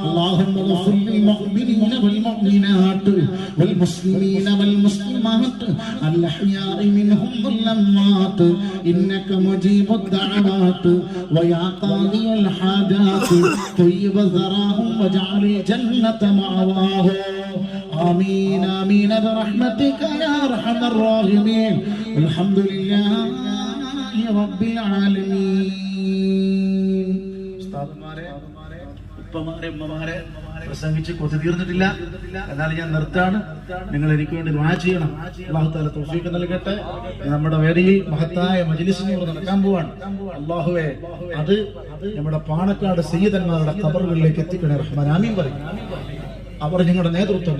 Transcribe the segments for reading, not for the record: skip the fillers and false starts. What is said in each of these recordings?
اللهم اغفر للمؤمنين والمؤمنات والمسلمين والمسلمات الأحياء منهم والأموات إنك مجيب الدعوات ويا قاضي الحاجات طيب ثراهم واجعل الجنة مأواهم آمين آمين برحمتك يا أرحم الراحمين الحمد لله رب العالمين. ഉപ്പമാരെ പ്രസംഗിച്ച് കൊതി തീർന്നിട്ടില്ല, എന്നാൽ ഞാൻ നിർത്താണ്. നിങ്ങൾ എനിക്ക് വേണ്ടി ദുആ ചെയ്യണം. അല്ലാഹു തആല തൗഫീഖ് നൽകട്ടെ. നമ്മുടെ വേദിയിൽ മഹത്തായ മജ്ലിസിന് നടക്കാൻ പോവാണ്. അല്ലാഹുവേ, അത് നമ്മുടെ പാണക്കാട് സയ്യിദന്മാരുടെ ഖബറുകളിലേക്ക് എത്തിക്കണേ റഹ്മാൻ. ആമീൻ പറയും. അവർ നിങ്ങളുടെ നേതൃത്വം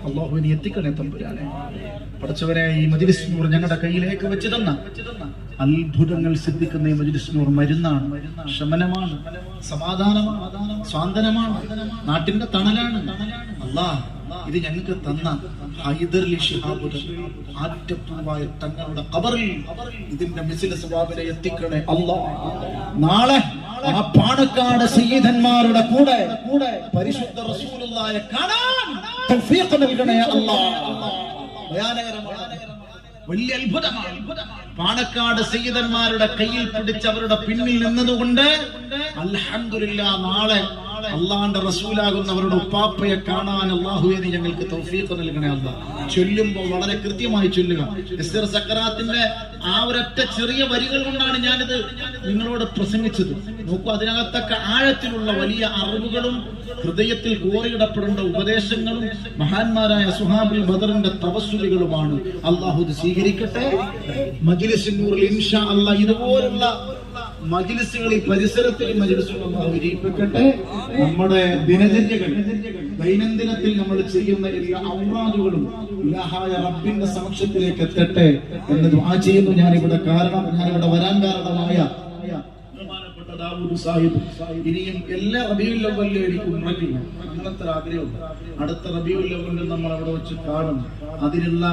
അല്ലാഹുവിനെ എത്തിക്കണേ തമ്പുരാനെ. പഠിച്ചവരെ, ഈ മജ്ലിസ് നൂർ ഞങ്ങളുടെ കയ്യിലേക്ക് വെച്ച് തന്ന അത്ഭുതങ്ങൾ സിദ്ധിക്കുന്ന ഈ മജ്ലിസ് നൂർ മരുന്നാണ്, ശമനമാണ്, സമാധാനമാണ്, സ്വാന്തനമാണ്, നാട്ടിന്റെ തണലാണ്. അല്ലാഹ് ഇത് ഞങ്ങൾക്ക് തന്ന ഹൈദർലി ശിഹാബുൽ ആറ്റപ്പൂവായ തങ്ങളുടെ ഖബറിൽ ഇതിന്റെ മിസ്ല സവാബിനെ എത്തിക്കണേ അല്ലാഹ്. നാളെ ആ പാണക്കാട് സയ്യിദന്മാരുടെ കൂടെ പരിശുദ്ധ റസൂലുള്ളാഹിയെ കാണാൻ തൗഫീഖ് നൽകണേ അല്ലാഹ്. വലിയ അത്ഭുതമാണ്. പാണക്കാട് സയ്യിദന്മാരുടെ കയ്യിൽ പിടിച്ച് അവരുടെ പിന്നിൽ നിന്നതുകൊണ്ട് അൽഹംദുലില്ലാഹ് നാളെ അള്ളാന്റെ റസൂലാകുന്നവരുടെ ഉപ്പാപ്പയെ കാണാൻ അല്ലാഹുവേ നീ ഞങ്ങൾക്ക് തൗഫീഖ് നൽകണേ അല്ലാഹ്. ചൊല്ലുമ്പോൾ വളരെ കൃത്യമായി ചൊല്ലുക. ഇസ്തിർ സക്കറാത്തിന്റെ ആ ഒരൊറ്റ ചെറിയ വരികൾ കൊണ്ടാണ് ഞാനിത് നിങ്ങളോട് പ്രസംഗിച്ചത്. നോക്കൂ, അതിനകത്തൊക്കെ ആഴത്തിലുള്ള വലിയ അറിവുകളും ഹൃദയത്തിൽ കോറിയിടപ്പെടേണ്ട ഉപദേശങ്ങളും മഹാന്മാരായ സുഹാബുൽ ബദറിന്റെ തവസ്സുലുകളുമാണ്. അല്ലാഹു ഇത് സ്വീകരിക്കട്ടെ. മജ്ലിസുൻ നൂറിൽ ഇൻഷാ അല്ലാഹ് ഇതുപോലുള്ള മജ്ലിസുകളിൽ പരിസരത്തിൽ മജ്ലിസുകൾ വിജയിപ്പിക്കട്ടെ. നമ്മുടെ ദിനചര്യകൾ ദൈനംദിനത്തിൽ നമ്മൾ ചെയ്യുന്ന എല്ലാ ഔറാദുകളും ഇലാഹായ റബ്ബിന്റെ സമക്ഷത്തിലേക്ക് എത്തട്ടെ എന്ന് ദുആ ചെയ്യുന്നു. ഞാനിവിടെ വരാൻ കാരണമായ ബഹുമാനപ്പെട്ട ദാവൂദ് സാഹിബ് ഇനിയും എല്ലാ റബീഉൽ അവ്വലിലും എനിക്ക് ഉംറയ്ക്കില്ല, അങ്ങനത്തെ ആഗ്രഹമുണ്ട്. അടുത്ത റബീഉൽ അവ്വലിൽ നമ്മൾ അവിടെ വെച്ച് കാണും. അതിനുള്ള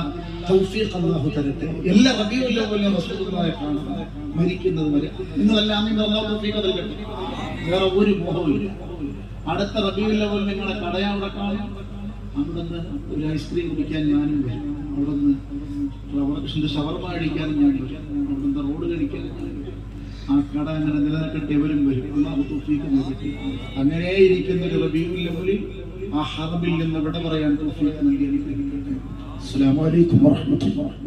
തൗഫീഖ് അല്ലാഹു തരട്ടെ. എല്ലാ റബീഉൽ അവ്വലിലും റസൂലുള്ളാഹിയെ കാണണം മരിക്കുന്നത് വരെ. നിങ്ങളെല്ലാം അല്ലാഹു തൗഫീഖ് നൽകട്ടെ. വേറെ ഒരു മോഹവുമില്ല. അടുത്ത റബീഉൽ അവ്വൽ നിങ്ങളെ കടയവിടെ കാണും. അവിടുന്ന് ഒരു ഐസ്ക്രീം കുടിക്കാൻ ഞാനും വരും. അവിടുന്ന് ഷവർമ കഴിക്കാനും ഞാൻ വരും. അവിടുന്ന് റോഡ് കഴിക്കാൻ ആ കട അങ്ങനെ നിലനിൽക്കട്ടെ. എവരും വരും. അല്ലാഹു തൗഫീഖ് നൽകട്ടെ. അങ്ങനെ ഇരിക്കുന്ന ഒരു റബീഉൽ അവ്വലിൽ ആ ഹറമിൽ നിന്ന് വിട പറയാൻ തൗഫീഖ് നൽകി അനുഗ്രഹിക്കട്ടെ. അസ്സലാമു അലൈക്കും വറഹ്മത്തുള്ളാഹി.